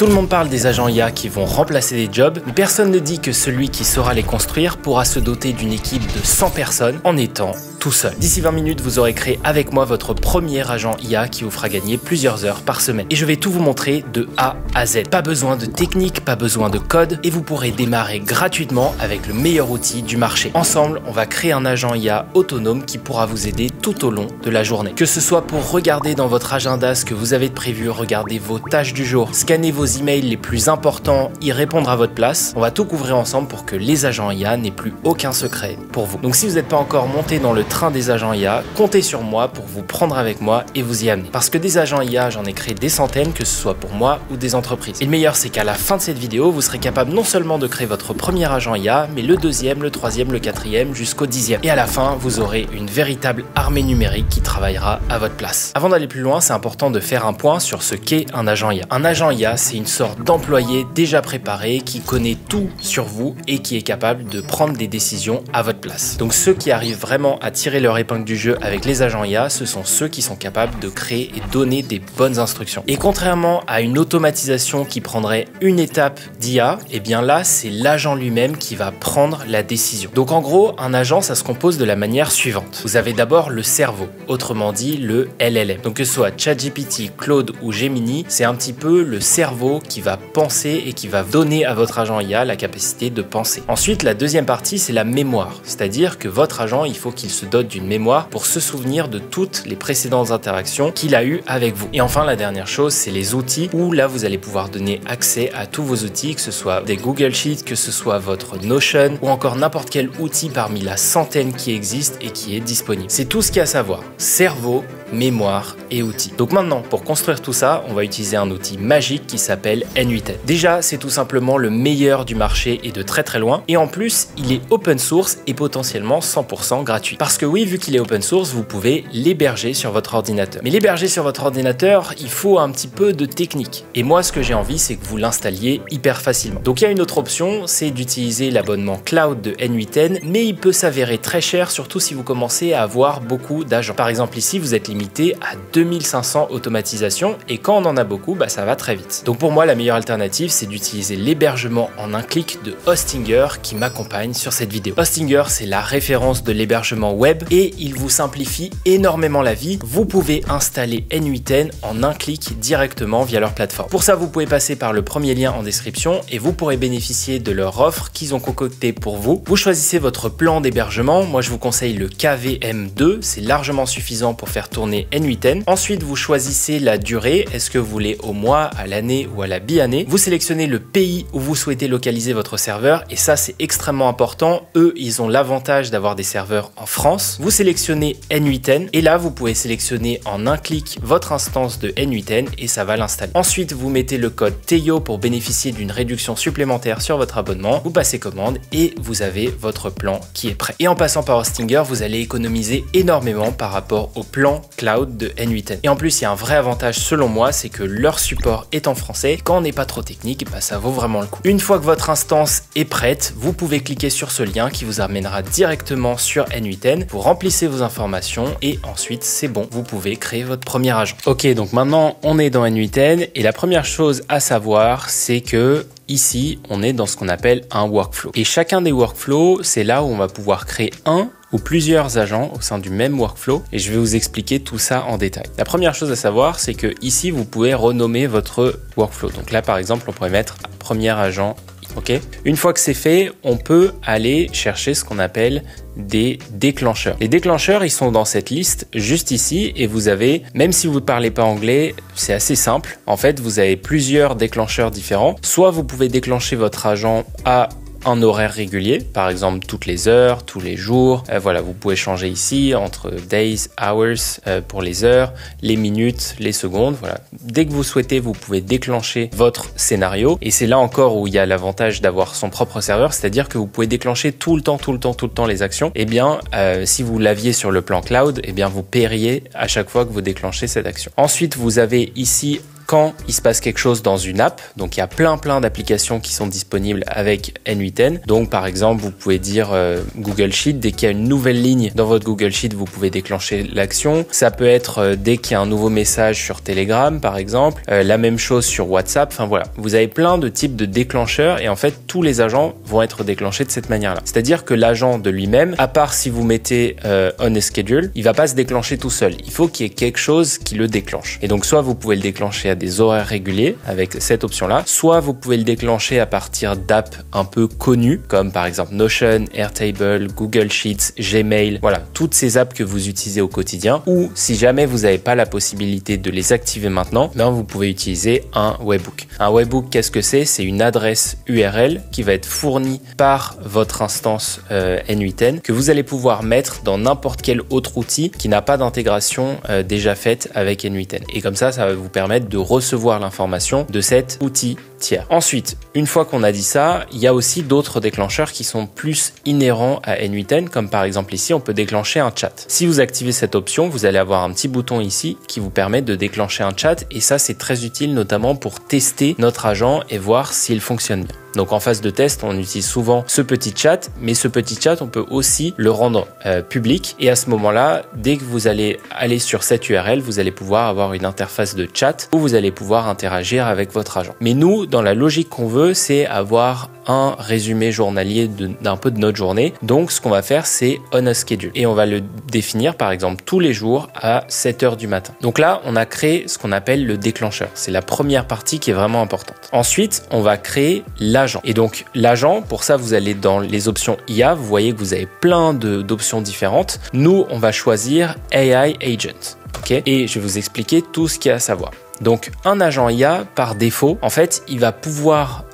Tout le monde parle des agents IA qui vont remplacer des jobs, mais personne ne dit que celui qui saura les construire pourra se doter d'une équipe de 100 personnes en étant tout seul. D'ici 20 minutes, vous aurez créé avec moi votre premier agent IA qui vous fera gagner plusieurs heures par semaine. Et je vais tout vous montrer de A à Z. Pas besoin de technique, pas besoin de code, et vous pourrez démarrer gratuitement avec le meilleur outil du marché. Ensemble, on va créer un agent IA autonome qui pourra vous aider tout au long de la journée. Que ce soit pour regarder dans votre agenda ce que vous avez de prévu, regarder vos tâches du jour, scanner vos emails les plus importants, y répondre à votre place, on va tout couvrir ensemble pour que les agents IA n'aient plus aucun secret pour vous. Donc si vous n'êtes pas encore monté dans le train des agents IA, comptez sur moi pour vous prendre avec moi et vous y amener. Parce que des agents IA, j'en ai créé des centaines, que ce soit pour moi ou des entreprises. Et le meilleur, c'est qu'à la fin de cette vidéo, vous serez capable non seulement de créer votre premier agent IA, mais le deuxième, le troisième, le quatrième, jusqu'au 10e. Et à la fin, vous aurez une véritable armée numérique qui travaillera à votre place. Avant d'aller plus loin, c'est important de faire un point sur ce qu'est un agent IA. Un agent IA, c'est une sorte d'employé déjà préparé qui connaît tout sur vous et qui est capable de prendre des décisions à votre place. Donc ceux qui arrivent vraiment à tirer leur épingle du jeu avec les agents IA, ce sont ceux qui sont capables de créer et donner des bonnes instructions. Et contrairement à une automatisation qui prendrait une étape d'IA, et bien là, c'est l'agent lui-même qui va prendre la décision. Donc en gros, un agent, ça se compose de la manière suivante. Vous avez d'abord le cerveau, autrement dit le LLM. Donc que ce soit ChatGPT, Claude ou Gemini, c'est un petit peu le cerveau qui va penser et qui va donner à votre agent IA la capacité de penser. Ensuite, la deuxième partie, c'est la mémoire. C'est-à-dire que votre agent, il faut qu'il se dote d'une mémoire pour se souvenir de toutes les précédentes interactions qu'il a eues avec vous. Et enfin, la dernière chose, c'est les outils où là, vous allez pouvoir donner accès à tous vos outils, que ce soit des Google Sheets, que ce soit votre Notion ou encore n'importe quel outil parmi la centaine qui existe et qui est disponible. C'est tout ce qu'il y a à savoir. Cerveau, mémoire et outils. Donc maintenant, pour construire tout ça, on va utiliser un outil magique qui s'appelle N8N. Déjà, c'est tout simplement le meilleur du marché et de très très loin. Et en plus, il est open source et potentiellement 100% gratuit. Parce que oui, vu qu'il est open source, vous pouvez l'héberger sur votre ordinateur. Mais l'héberger sur votre ordinateur, il faut un petit peu de technique. Et moi, ce que j'ai envie, c'est que vous l'installiez hyper facilement. Donc il y a une autre option, c'est d'utiliser l'abonnement cloud de N8N, mais il peut s'avérer très cher, surtout si vous commencez à avoir beaucoup d'agents. Par exemple, ici, vous êtes limité à 2500 automatisations et quand on en a beaucoup, ça va très vite. Donc pour moi, la meilleure alternative, c'est d'utiliser l'hébergement en un clic de Hostinger qui m'accompagne sur cette vidéo. Hostinger, c'est la référence de l'hébergement web et il vous simplifie énormément la vie. Vous pouvez installer N8N en un clic directement via leur plateforme. Pour ça, vous pouvez passer par le premier lien en description et vous pourrez bénéficier de leur offre qu'ils ont concoctée pour vous. Vous choisissez votre plan d'hébergement. Moi, je vous conseille le KVM2. C'est largement suffisant pour faire tourner N8N. Ensuite, vous choisissez la durée. Est-ce que vous voulez au mois, à l'année ou à la bi-année? Vous sélectionnez le pays où vous souhaitez localiser votre serveur et ça, c'est extrêmement important. Eux, ils ont l'avantage d'avoir des serveurs en France. Vous sélectionnez N8N et là, vous pouvez sélectionner en un clic votre instance de N8N et ça va l'installer. Ensuite, vous mettez le code TEIO pour bénéficier d'une réduction supplémentaire sur votre abonnement. Vous passez commande et vous avez votre plan qui est prêt. Et en passant par Hostinger, vous allez économiser énormément par rapport au plan cloud de N8N. Et en plus, il y a un vrai avantage selon moi, c'est que leur support est en français. Quand on n'est pas trop technique, ça vaut vraiment le coup. Une fois que votre instance est prête, vous pouvez cliquer sur ce lien qui vous amènera directement sur N8N. Vous remplissez vos informations et ensuite, c'est bon, vous pouvez créer votre premier agent. Ok, donc maintenant, on est dans N8N et la première chose à savoir, c'est que ici, on est dans ce qu'on appelle un workflow. Et chacun des workflows, c'est là où on va pouvoir créer un ou plusieurs agents au sein du même workflow et je vais vous expliquer tout ça en détail. La première chose à savoir, c'est que ici, vous pouvez renommer votre workflow. Donc là, par exemple, on pourrait mettre premier agent. Okay. Une fois que c'est fait, on peut aller chercher ce qu'on appelle des déclencheurs. Les déclencheurs, ils sont dans cette liste juste ici et vous avez, même si vous ne parlez pas anglais, c'est assez simple. En fait, vous avez plusieurs déclencheurs différents. Soit vous pouvez déclencher votre agent à un horaire régulier, par exemple toutes les heures, tous les jours. Voilà, vous pouvez changer ici entre days, hours pour les heures, les minutes, les secondes. Voilà, dès que vous souhaitez, vous pouvez déclencher votre scénario. Et c'est là encore où il y a l'avantage d'avoir son propre serveur, c'est-à-dire que vous pouvez déclencher tout le temps les actions. Eh bien, si vous l'aviez sur le plan cloud, eh bien vous paieriez à chaque fois que vous déclenchez cette action. Ensuite, vous avez ici quand il se passe quelque chose dans une app. Donc il y a plein d'applications qui sont disponibles avec N8N. Donc par exemple, vous pouvez dire Google Sheet, dès qu'il y a une nouvelle ligne dans votre Google Sheet, vous pouvez déclencher l'action. Ça peut être dès qu'il y a un nouveau message sur Telegram par exemple, la même chose sur WhatsApp. Enfin voilà, vous avez plein de types de déclencheurs et en fait tous les agents vont être déclenchés de cette manière-là. C'est-à-dire que l'agent de lui-même, à part si vous mettez on a schedule, il va pas se déclencher tout seul. Il faut qu'il y ait quelque chose qui le déclenche. Et donc soit vous pouvez le déclencher à des horaires réguliers avec cette option-là, soit vous pouvez le déclencher à partir d'apps un peu connues comme par exemple Notion, Airtable, Google Sheets, Gmail, voilà, toutes ces apps que vous utilisez au quotidien. Ou si jamais vous n'avez pas la possibilité de les activer maintenant, ben vous pouvez utiliser un webhook. Un webhook, qu'est-ce que c'est? C'est une adresse URL qui va être fournie par votre instance N8N que vous allez pouvoir mettre dans n'importe quel autre outil qui n'a pas d'intégration déjà faite avec N8N. Et comme ça va vous permettre de recevoir l'information de cet outil tiers. Ensuite, une fois qu'on a dit ça, il y a aussi d'autres déclencheurs qui sont plus inhérents à N8N, comme par exemple ici, on peut déclencher un chat. Si vous activez cette option, vous allez avoir un petit bouton ici qui vous permet de déclencher un chat et ça, c'est très utile notamment pour tester notre agent et voir s'il fonctionne bien. Donc en phase de test, on utilise souvent ce petit chat, mais ce petit chat, on peut aussi le rendre public. Et à ce moment-là, dès que vous allez aller sur cette URL, vous allez pouvoir avoir une interface de chat où vous allez pouvoir interagir avec votre agent. Mais nous, dans la logique qu'on veut, c'est avoir un résumé journalier d'un peu de notre journée. Donc ce qu'on va faire, c'est on a schedule. Et on va le définir par exemple tous les jours à 7h du matin. Donc là, on a créé ce qu'on appelle le déclencheur. C'est la première partie qui est vraiment importante. Ensuite, on va créer l'agent. Et donc l'agent, pour ça, vous allez dans les options IA. Vous voyez que vous avez plein d'options différentes. Nous, on va choisir AI Agent. Okay, et je vais vous expliquer tout ce qu'il y a à savoir. Donc un agent IA, par défaut, en fait, il va pouvoir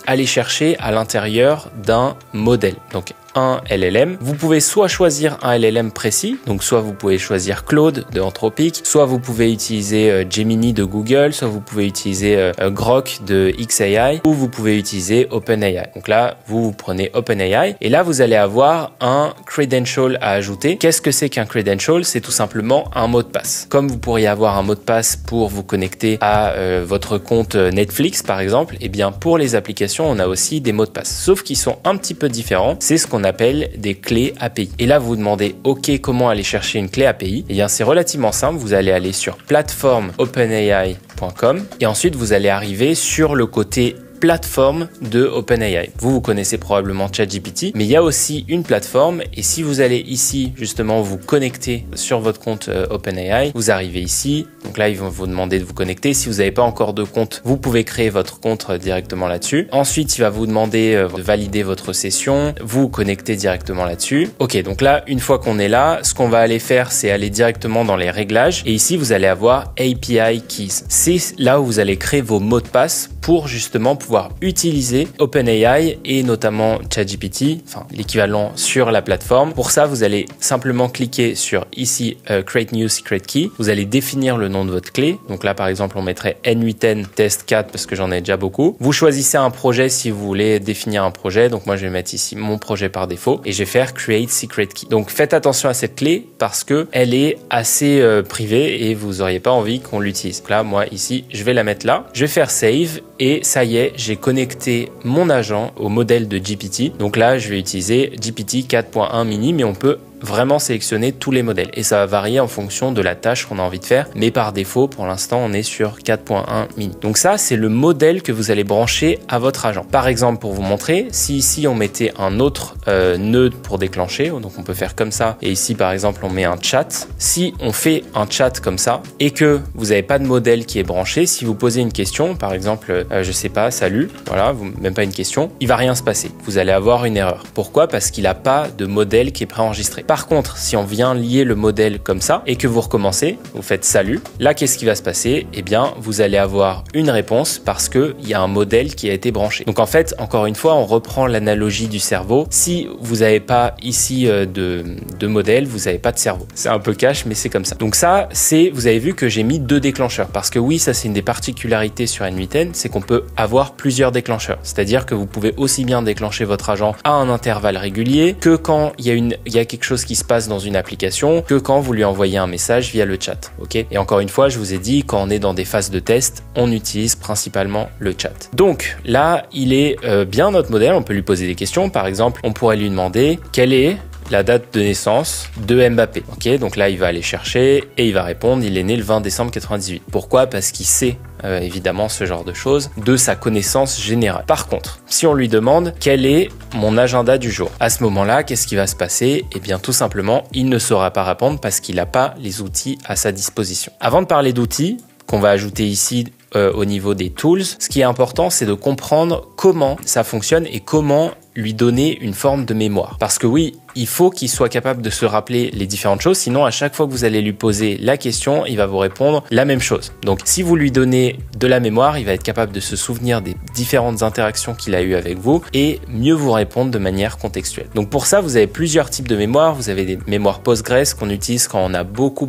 aller chercher à l'intérieur d'un modèle. Donc un LLM. Vous pouvez soit choisir un LLM précis, donc soit vous pouvez choisir Claude de Anthropic, soit vous pouvez utiliser Gemini de Google, soit vous pouvez utiliser Grok de XAI, ou vous pouvez utiliser OpenAI. Donc là, vous prenez OpenAI et là, vous allez avoir un credential à ajouter. Qu'est-ce que c'est qu'un credential? C'est tout simplement un mot de passe. Comme vous pourriez avoir un mot de passe pour vous connecter à votre compte Netflix, par exemple, et bien pour les applications, on a aussi des mots de passe, sauf qu'ils sont un petit peu différents. C'est ce qu'on appelle des clés API. Et là, vous vous demandez, OK, comment aller chercher une clé API? Eh bien, c'est relativement simple. Vous allez aller sur plateforme.openai.com et ensuite, vous allez arriver sur le côté plateforme de OpenAI. Vous connaissez probablement ChatGPT, mais il y a aussi une plateforme et si vous allez ici justement vous connecter sur votre compte OpenAI, vous arrivez ici, donc là ils vont vous demander de vous connecter. Si vous n'avez pas encore de compte, vous pouvez créer votre compte directement là-dessus. Ensuite, il va vous demander de valider votre session, vous connecter directement là-dessus. Ok, donc là, une fois qu'on est là, ce qu'on va aller faire, c'est aller directement dans les réglages et ici vous allez avoir API Keys. C'est là où vous allez créer vos mots de passe pour justement pouvoir utiliser OpenAI et notamment ChatGPT, enfin l'équivalent sur la plateforme. Pour ça, vous allez simplement cliquer sur ici Create New Secret Key. Vous allez définir le nom de votre clé. Donc là, par exemple, on mettrait N8N Test 4 parce que j'en ai déjà beaucoup. Vous choisissez un projet si vous voulez définir un projet. Donc moi, je vais mettre ici mon projet par défaut et je vais faire Create Secret Key. Donc faites attention à cette clé parce que elle est assez privée et vous n'auriez pas envie qu'on l'utilise. Là, moi ici, je vais la mettre là. Je vais faire Save. Et ça y est, j'ai connecté mon agent au modèle de GPT. Donc là, je vais utiliser GPT 4.1 mini, mais on peut vraiment sélectionner tous les modèles et ça va varier en fonction de la tâche qu'on a envie de faire, mais par défaut pour l'instant on est sur 4.1 mini. Donc ça c'est le modèle que vous allez brancher à votre agent. Par exemple, pour vous montrer, si ici on mettait un autre nœud pour déclencher, donc on peut faire comme ça, et ici par exemple on met un chat. Si on fait un chat comme ça et que vous n'avez pas de modèle qui est branché, si vous posez une question, par exemple je sais pas, salut, voilà, même pas une question, il va rien se passer, vous allez avoir une erreur. Pourquoi? Parce qu'il n'a pas de modèle qui est préenregistré. Par contre, si on vient lier le modèle comme ça et que vous recommencez, vous faites salut, là qu'est-ce qui va se passer? Eh bien, vous allez avoir une réponse parce qu'il y a un modèle qui a été branché. Donc en fait, encore une fois, on reprend l'analogie du cerveau. Si vous n'avez pas ici de modèle, vous n'avez pas de cerveau. C'est un peu cash, mais c'est comme ça. Donc ça, vous avez vu que j'ai mis 2 déclencheurs parce que oui, ça c'est une des particularités sur N8N, c'est qu'on peut avoir plusieurs déclencheurs. C'est-à-dire que vous pouvez aussi bien déclencher votre agent à un intervalle régulier que quand il y a quelque chose choses qui se passent dans une application que quand vous lui envoyez un message via le chat. Ok. Et encore une fois, je vous ai dit, quand on est dans des phases de test, on utilise principalement le chat. Donc là, il est bien notre modèle. On peut lui poser des questions. Par exemple, on pourrait lui demander quelle est la date de naissance de Mbappé. Ok, donc là, il va aller chercher et il va répondre, il est né le 20 décembre 98. Pourquoi? Parce qu'il sait évidemment ce genre de choses de sa connaissance générale. Par contre, si on lui demande quel est mon agenda du jour, à ce moment-là, qu'est-ce qui va se passer? Eh bien, tout simplement, il ne saura pas répondre parce qu'il n'a pas les outils à sa disposition. Avant de parler d'outils, qu'on va ajouter ici au niveau des tools, ce qui est important, c'est de comprendre comment ça fonctionne et comment lui donner une forme de mémoire. Parce que oui, il faut qu'il soit capable de se rappeler les différentes choses, sinon à chaque fois que vous allez lui poser la question, il va vous répondre la même chose. Donc si vous lui donnez de la mémoire, il va être capable de se souvenir des différentes interactions qu'il a eues avec vous et mieux vous répondre de manière contextuelle. Donc pour ça, vous avez plusieurs types de mémoire. Vous avez des mémoires Postgres qu'on utilise quand on a beaucoup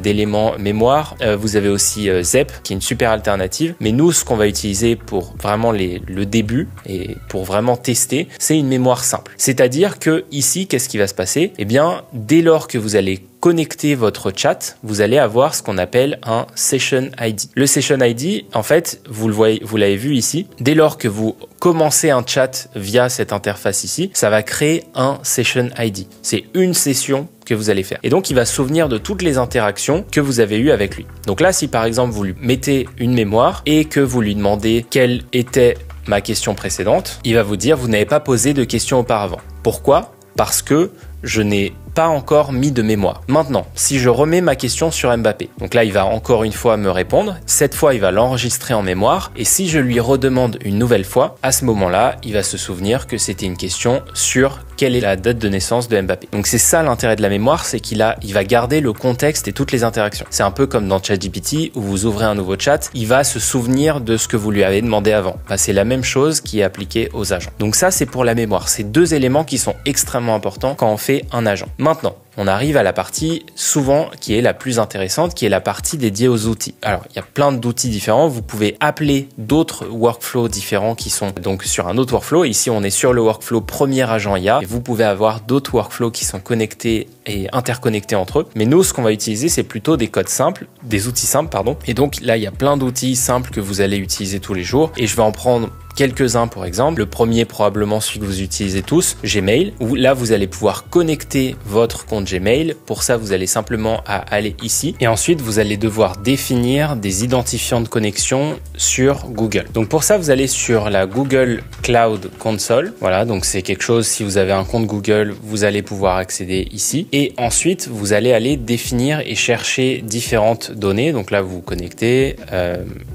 d'éléments mémoire. Vous avez aussi Zep qui est une super alternative. Mais nous, ce qu'on va utiliser pour vraiment le début et pour vraiment tester, c'est une mémoire simple. C'est-à-dire que ici, qu'est-ce qui va se passer? Eh bien, dès lors que vous allez connecter votre chat, vous allez avoir ce qu'on appelle un Session ID. Le Session ID, en fait, vous l'avez vu ici, dès lors que vous commencez un chat via cette interface ici, ça va créer un Session ID. C'est une session que vous allez faire. Et donc, il va se souvenir de toutes les interactions que vous avez eues avec lui. Donc là, si par exemple, vous lui mettez une mémoire et que vous lui demandez quelle était ma question précédente, il va vous dire, vous n'avez pas posé de question auparavant. Pourquoi? Parce que je n'ai pas encore mis de mémoire. Maintenant, si je remets ma question sur Mbappé, donc là, il va encore une fois me répondre. Cette fois, il va l'enregistrer en mémoire. Et si je lui redemande une nouvelle fois, à ce moment-là, il va se souvenir que c'était une question sur quelle est la date de naissance de Mbappé. Donc c'est ça l'intérêt de la mémoire, c'est il va garder le contexte et toutes les interactions. C'est un peu comme dans ChatGPT où vous ouvrez un nouveau chat, il va se souvenir de ce que vous lui avez demandé avant. C'est la même chose qui est appliquée aux agents. Donc ça, c'est pour la mémoire. C'est deux éléments qui sont extrêmement importants quand on fait un agent. Maintenant, on arrive à la partie souvent qui est la plus intéressante, qui est la partie dédiée aux outils. Alors, il y a plein d'outils différents. Vous pouvez appeler d'autres workflows différents qui sont donc sur un autre workflow. Ici, on est sur le workflow premier agent IA. Et vous pouvez avoir d'autres workflows qui sont connectés et interconnectés entre eux. Mais nous, ce qu'on va utiliser, c'est plutôt des codes simples, des outils simples, pardon. Et donc là, il y a plein d'outils simples que vous allez utiliser tous les jours. Et je vais en prendre quelques-uns pour exemple. Le premier, probablement celui que vous utilisez tous, Gmail, où là vous allez pouvoir connecter votre compte Gmail. Pour ça, vous allez simplement aller ici et ensuite vous allez devoir définir des identifiants de connexion sur Google. Donc pour ça, vous allez sur la Google Cloud Console. Voilà, donc c'est quelque chose, si vous avez un compte Google, vous allez pouvoir accéder ici et ensuite vous allez aller définir et chercher différentes données. Donc là, vous vous connectez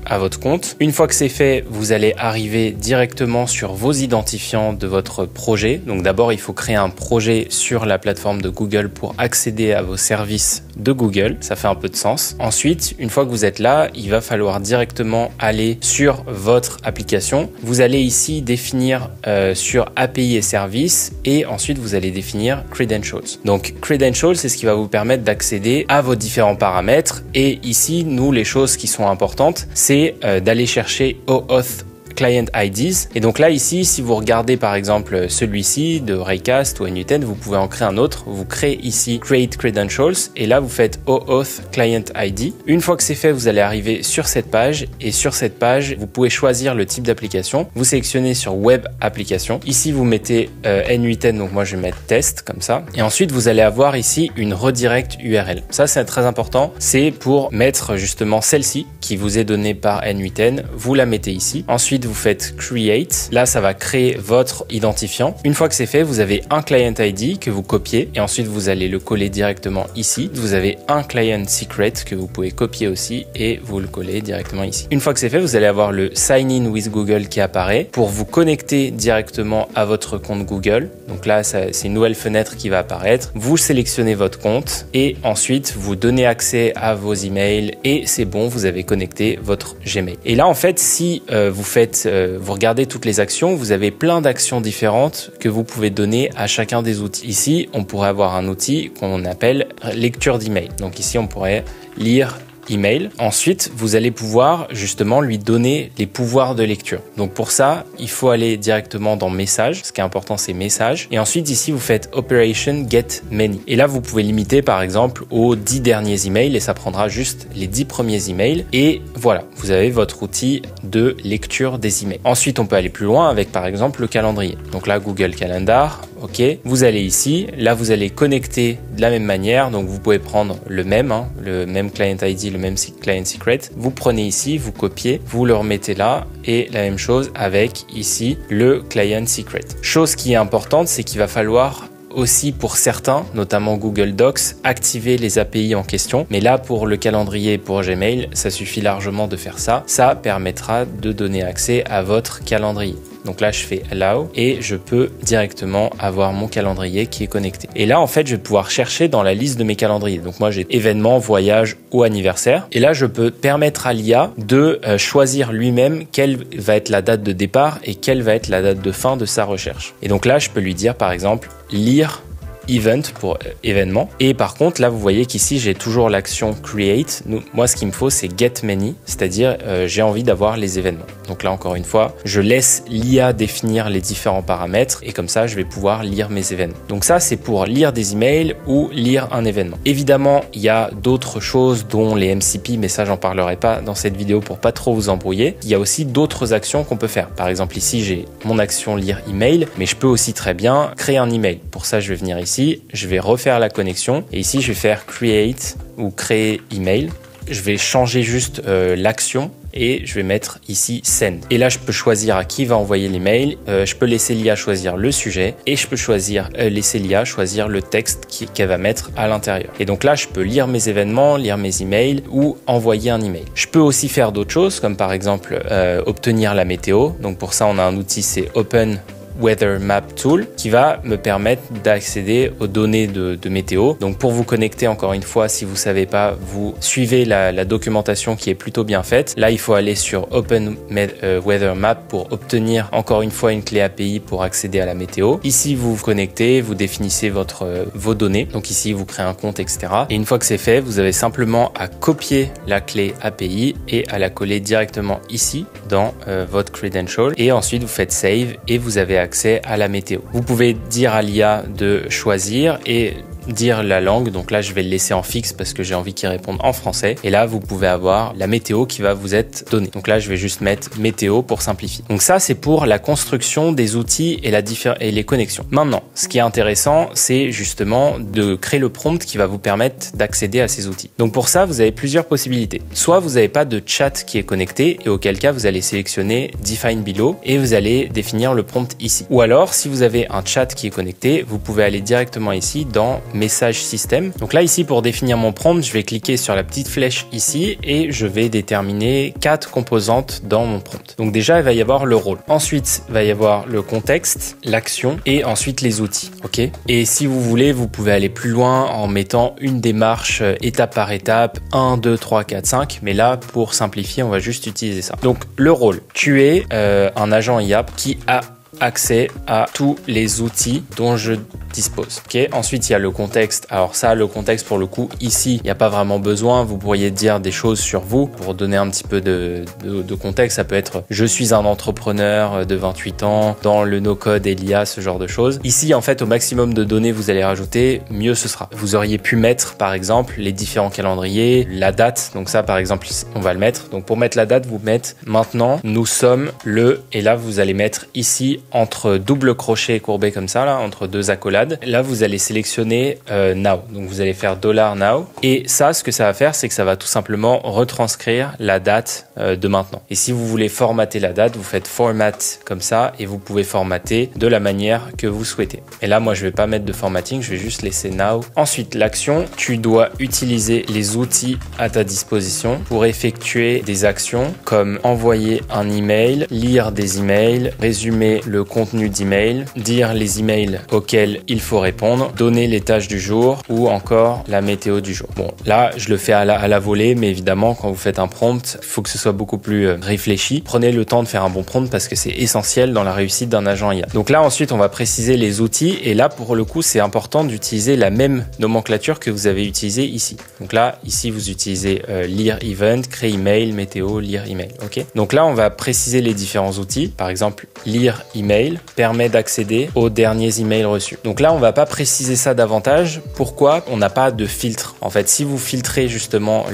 à votre compte. Une fois que c'est fait, vous allez arriver directement sur vos identifiants de votre projet. Donc d'abord, il faut créer un projet sur la plateforme de Google pour accéder à vos services de Google. Ça fait un peu de sens. Ensuite, une fois que vous êtes là, il va falloir directement aller sur votre application. Vous allez ici définir sur API et services et ensuite vous allez définir Credentials. Donc Credentials, c'est ce qui va vous permettre d'accéder à vos différents paramètres. Et ici, nous, les choses qui sont importantes, c'est d'aller chercher OAuth Client IDs. Et donc là, ici, si vous regardez par exemple celui-ci de Raycast ou NU10, vous pouvez en créer un autre. Vous créez ici Create Credentials et là, vous faites OAuth Client ID. Une fois que c'est fait, vous allez arriver sur cette page et sur cette page, vous pouvez choisir le type d'application. Vous sélectionnez sur Web Application. Ici, vous mettez NU10, donc moi je vais mettre test comme ça. Et ensuite, vous allez avoir ici une redirect URL. Ça, c'est très important. C'est pour mettre justement celle-ci qui vous est donnée par NU10. Vous la mettez ici. Ensuite, vous faites Create. Là, ça va créer votre identifiant. Une fois que c'est fait, vous avez un Client ID que vous copiez et ensuite, vous allez le coller directement ici. Vous avez un Client Secret que vous pouvez copier aussi et vous le collez directement ici. Une fois que c'est fait, vous allez avoir le Sign in with Google qui apparaît pour vous connecter directement à votre compte Google. Donc là, c'est une nouvelle fenêtre qui va apparaître. Vous sélectionnez votre compte et ensuite, vous donnez accès à vos emails et c'est bon, vous avez connecté votre Gmail. Et là, en fait, si vous regardez toutes les actions, vous avez plein d'actions différentes que vous pouvez donner à chacun des outils. Ici, on pourrait avoir un outil qu'on appelle lecture d'email. Donc ici, on pourrait lire email. Ensuite, vous allez pouvoir justement lui donner les pouvoirs de lecture. Donc pour ça, il faut aller directement dans messages. Ce qui est important, c'est messages. Et ensuite, ici, vous faites operation get many. Et là, vous pouvez limiter par exemple aux 10 derniers emails et ça prendra juste les 10 premiers emails. Et voilà, vous avez votre outil de lecture des emails. Ensuite, on peut aller plus loin avec par exemple le calendrier. Donc là, Google Calendar. Ok, vous allez ici, là vous allez connecter de la même manière, donc vous pouvez prendre le même client ID, le même client secret, vous prenez ici, vous copiez, vous le remettez là et la même chose avec ici le client secret. Chose qui est importante, c'est qu'il va falloir aussi pour certains, notamment Google Docs, activer les API en question. Mais là, pour le calendrier et pour Gmail, ça suffit largement de faire ça. Ça permettra de donner accès à votre calendrier. Donc là, je fais Allow et je peux directement avoir mon calendrier qui est connecté. Et là, en fait, je vais pouvoir chercher dans la liste de mes calendriers. Donc moi, j'ai événements, voyages ou anniversaire. Et là, je peux permettre à l'IA de choisir lui-même quelle va être la date de départ et quelle va être la date de fin de sa recherche. Et donc là, je peux lui dire, par exemple, lire event pour événement. Et par contre, là, vous voyez qu'ici, j'ai toujours l'action create. Moi, ce qu'il me faut, c'est get many, c'est-à-dire j'ai envie d'avoir les événements. Donc là, encore une fois, je laisse l'IA définir les différents paramètres et comme ça, je vais pouvoir lire mes événements. Donc ça, c'est pour lire des emails ou lire un événement. Évidemment, il y a d'autres choses dont les MCP, mais ça, j'en parlerai pas dans cette vidéo pour pas trop vous embrouiller. Il y a aussi d'autres actions qu'on peut faire. Par exemple, ici, j'ai mon action lire email, mais je peux aussi très bien créer un email. Pour ça, je vais venir ici, je vais refaire la connexion et ici, je vais faire create ou créer email. Je vais changer juste l'action et je vais mettre ici send. Et là, je peux choisir à qui va envoyer l'email. Je peux laisser l'IA choisir le sujet et je peux laisser l'IA choisir le texte qu'elle va mettre à l'intérieur. Et donc là, je peux lire mes événements, lire mes emails ou envoyer un email. Je peux aussi faire d'autres choses comme par exemple obtenir la météo. Donc pour ça, on a un outil, c'est Open Weather Map Tool qui va me permettre d'accéder aux données de météo. Donc pour vous connecter, encore une fois, si vous savez pas, vous suivez la documentation qui est plutôt bien faite. Là, il faut aller sur Open Weather Map pour obtenir encore une fois une clé API pour accéder à la météo. Ici, vous vous connectez, vous définissez vos données. Donc ici, vous créez un compte, etc. Et une fois que c'est fait, vous avez simplement à copier la clé API et à la coller directement ici dans votre credential. Et ensuite, vous faites Save et vous avez accès à la météo. Vous pouvez dire à l'IA de choisir et dire la langue. Donc là, je vais le laisser en fixe parce que j'ai envie qu'il réponde en français. Et là, vous pouvez avoir la météo qui va vous être donnée. Donc là, je vais juste mettre météo pour simplifier. Donc ça, c'est pour la construction des outils et les connexions. Maintenant, ce qui est intéressant, c'est justement de créer le prompt qui va vous permettre d'accéder à ces outils. Donc pour ça, vous avez plusieurs possibilités. Soit vous n'avez pas de chat qui est connecté et auquel cas, vous allez sélectionner Define Below et vous allez définir le prompt ici. Ou alors, si vous avez un chat qui est connecté, vous pouvez aller directement ici dans Message System. Donc là, ici, pour définir mon prompt, je vais cliquer sur la petite flèche ici et je vais déterminer 4 composantes dans mon prompt. Donc déjà, il va y avoir le rôle. Ensuite, il va y avoir le contexte, l'action et ensuite les outils. Ok. Et si vous voulez, vous pouvez aller plus loin en mettant une démarche étape par étape, 1, 2, 3, 4, 5. Mais là, pour simplifier, on va juste utiliser ça. Donc le rôle, tu es un agent IA qui a accès à tous les outils dont je dispose. Ok. Ensuite, il y a le contexte. Alors ça, le contexte, pour le coup, ici, il n'y a pas vraiment besoin. Vous pourriez dire des choses sur vous pour donner un petit peu de contexte. Ça peut être « Je suis un entrepreneur de 28 ans dans le no-code et l'IA », ce genre de choses. Ici, en fait, au maximum de données vous allez rajouter, mieux ce sera. Vous auriez pu mettre, par exemple, les différents calendriers, la date. Donc ça, par exemple, on va le mettre. Donc pour mettre la date, vous mettez « Maintenant, nous sommes le » et là, vous allez mettre ici entre double crochet courbé comme ça, là, entre deux accolades. Là, vous allez sélectionner Now. Donc, vous allez faire $now. Et ça, ce que ça va faire, c'est que ça va tout simplement retranscrire la date de maintenant. Et si vous voulez formater la date, vous faites Format comme ça et vous pouvez formater de la manière que vous souhaitez. Et là, moi, je vais pas mettre de formatting, je vais juste laisser Now. Ensuite, l'action, tu dois utiliser les outils à ta disposition pour effectuer des actions comme envoyer un email, lire des emails, résumer le contenu d'email, dire les emails auxquels il faut répondre, donner les tâches du jour ou encore la météo du jour. Bon, là, je le fais à la volée, mais évidemment, quand vous faites un prompt, il faut que ce soit beaucoup plus réfléchi. Prenez le temps de faire un bon prompt parce que c'est essentiel dans la réussite d'un agent IA. Donc là, ensuite, on va préciser les outils et là, pour le coup, c'est important d'utiliser la même nomenclature que vous avez utilisée ici. Donc là, ici, vous utilisez lire event, créer email, météo, lire email. Ok. Donc là, on va préciser les différents outils. Par exemple, lire email permet d'accéder aux derniers emails reçus. Donc là, on va pas préciser ça davantage. Pourquoi? On n'a pas de filtre. En fait, si vous filtrez justement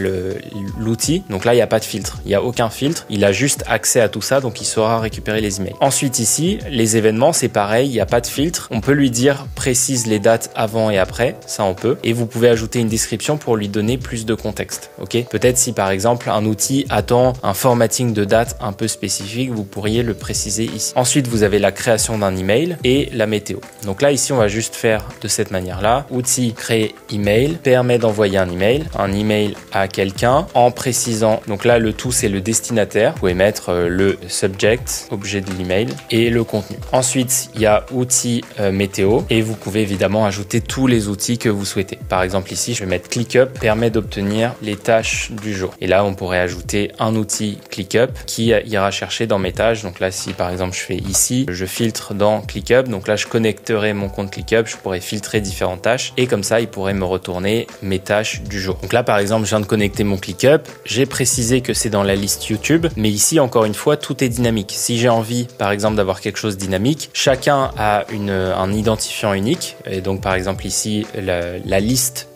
l'outil, donc là, il n'y a pas de filtre. Il n'y a aucun filtre. Il a juste accès à tout ça, donc il saura récupérer les emails. Ensuite, ici, les événements, c'est pareil. Il n'y a pas de filtre. On peut lui dire précise les dates avant et après. Ça, on peut. Et vous pouvez ajouter une description pour lui donner plus de contexte. Ok. Peut-être si par exemple un outil attend un formatting de date un peu spécifique, vous pourriez le préciser ici. Ensuite, vous avez la création d'un email et la météo. Donc là, ici, on va juste faire de cette manière-là. Outil créer email permet d'envoyer un email à quelqu'un en précisant. Donc là, le tout, c'est le destinataire. Vous pouvez mettre le subject, objet de l'email et le contenu. Ensuite, il y a outil météo et vous pouvez évidemment ajouter tous les outils que vous souhaitez. Par exemple, ici, je vais mettre ClickUp, permet d'obtenir les tâches du jour. Et là, on pourrait ajouter un outil ClickUp qui ira chercher dans mes tâches. Donc là, si par exemple, je fais ici, je filtre dans ClickUp. Donc là, je connecterai mon compte ClickUp, je pourrais filtrer différentes tâches et comme ça, il pourrait me retourner mes tâches du jour. Donc là, par exemple, je viens de connecter mon ClickUp. J'ai précisé que c'est dans la liste YouTube, mais ici, encore une fois, tout est dynamique. Si j'ai envie, par exemple, d'avoir quelque chose de dynamique, chacun a un identifiant unique. Et donc, par exemple, ici, la liste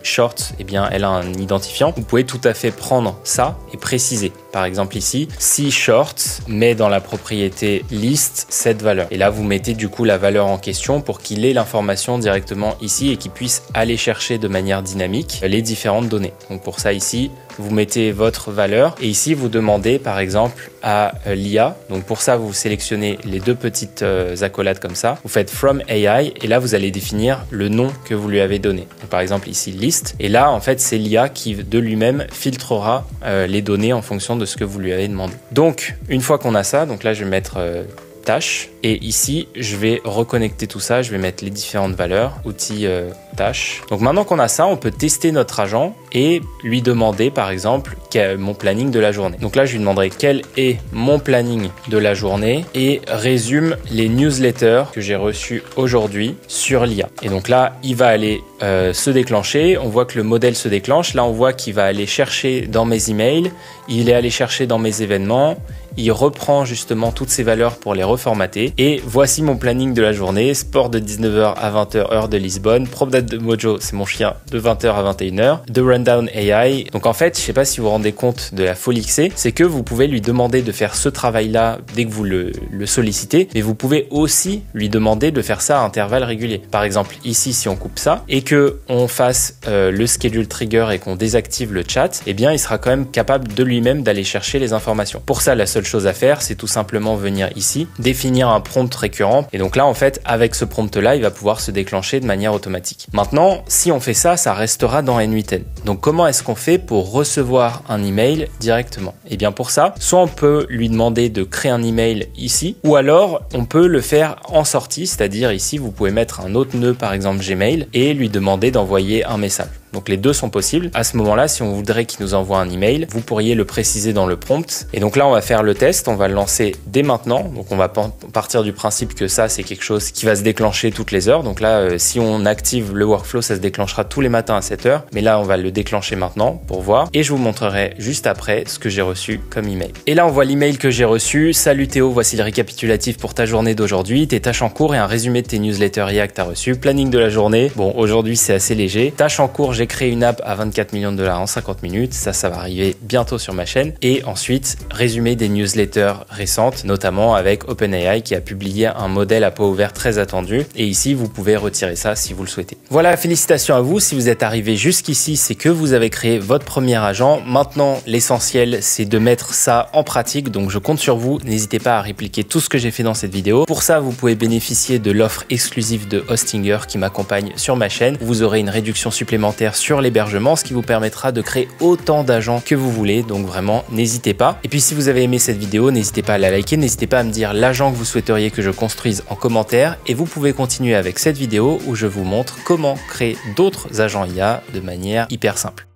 short, eh bien, elle a un identifiant. Vous pouvez tout à fait prendre ça et préciser. Par exemple ici, si short met dans la propriété liste cette valeur. Et là, vous mettez du coup la valeur en question pour qu'il ait l'information directement ici et qu'il puisse aller chercher de manière dynamique les différentes données. Donc pour ça ici, vous mettez votre valeur et ici vous demandez par exemple à l'IA. Donc pour ça, vous sélectionnez les deux petites accolades comme ça. Vous faites from AI et là vous allez définir le nom que vous lui avez donné. Donc, par exemple ici liste et là en fait c'est l'IA qui de lui-même filtrera les données en fonction de ce que vous lui avez demandé. Donc une fois qu'on a ça, donc là je vais mettre tâche et ici je vais reconnecter tout ça, je vais mettre les différentes valeurs, outils tâche. Donc maintenant qu'on a ça, on peut tester notre agent et lui demander par exemple mon planning de la journée. Donc là je lui demanderai quel est mon planning de la journée et résume les newsletters que j'ai reçus aujourd'hui sur l'IA. Et donc là il va aller se déclencher, on voit que le modèle se déclenche, là on voit qu'il va aller chercher dans mes emails, il est allé chercher dans mes événements, il reprend justement toutes ces valeurs pour les reformater. Et voici mon planning de la journée. Sport de 19h à 20h heure de Lisbonne. Promenade de Mojo, c'est mon chien, de 20h à 21h. De Rundown AI. Donc en fait, je sais pas si vous vous rendez compte de la folie que c'est que vous pouvez lui demander de faire ce travail-là dès que vous le sollicitez. Mais vous pouvez aussi lui demander de faire ça à intervalles réguliers. Par exemple, ici, si on coupe ça et que on fasse le schedule trigger et qu'on désactive le chat, eh bien, il sera quand même capable de lui-même d'aller chercher les informations. Pour ça, la seule chose à faire, c'est tout simplement venir ici, définir un prompt récurrent. Et donc là, en fait, avec ce prompt-là, il va pouvoir se déclencher de manière automatique. Maintenant, si on fait ça, ça restera dans N8N. Donc, comment est-ce qu'on fait pour recevoir un email directement? Et bien pour ça, soit on peut lui demander de créer un email ici, ou alors on peut le faire en sortie, c'est-à-dire ici, vous pouvez mettre un autre nœud, par exemple Gmail, et lui demander d'envoyer un message. Donc les deux sont possibles. À ce moment-là, si on voudrait qu'il nous envoie un email, vous pourriez le préciser dans le prompt. Et donc là, on va faire le test. On va le lancer dès maintenant. Donc on va partir du principe que ça, c'est quelque chose qui va se déclencher toutes les heures. Donc là, si on active le workflow, ça se déclenchera tous les matins à 7h. Mais là, on va le déclencher maintenant pour voir. Et je vous montrerai juste après ce que j'ai reçu comme email. Et là, on voit l'email que j'ai reçu. Salut Théo, voici le récapitulatif pour ta journée d'aujourd'hui. Tes tâches en cours et un résumé de tes newsletters IA que tu as reçu. Planning de la journée. Bon, aujourd'hui, c'est assez léger. Tâches en cours, j'ai créé une app à 24 millions de dollars en 50 minutes. Ça va arriver bientôt sur ma chaîne. Et ensuite, résumé des newsletters récentes, notamment avec OpenAI qui a publié un modèle à pot ouvert très attendu. Et ici, vous pouvez retirer ça si vous le souhaitez. Voilà, félicitations à vous. Si vous êtes arrivé jusqu'ici, c'est que vous avez créé votre premier agent. Maintenant, l'essentiel, c'est de mettre ça en pratique. Donc, je compte sur vous. N'hésitez pas à répliquer tout ce que j'ai fait dans cette vidéo. Pour ça, vous pouvez bénéficier de l'offre exclusive de Hostinger qui m'accompagne sur ma chaîne. Vous aurez une réduction supplémentaire supplémentaires sur l'hébergement, ce qui vous permettra de créer autant d'agents que vous voulez. Donc vraiment, n'hésitez pas. Et puis si vous avez aimé cette vidéo, n'hésitez pas à la liker, n'hésitez pas à me dire l'agent que vous souhaiteriez que je construise en commentaire. Et vous pouvez continuer avec cette vidéo où je vous montre comment créer d'autres agents IA de manière hyper simple.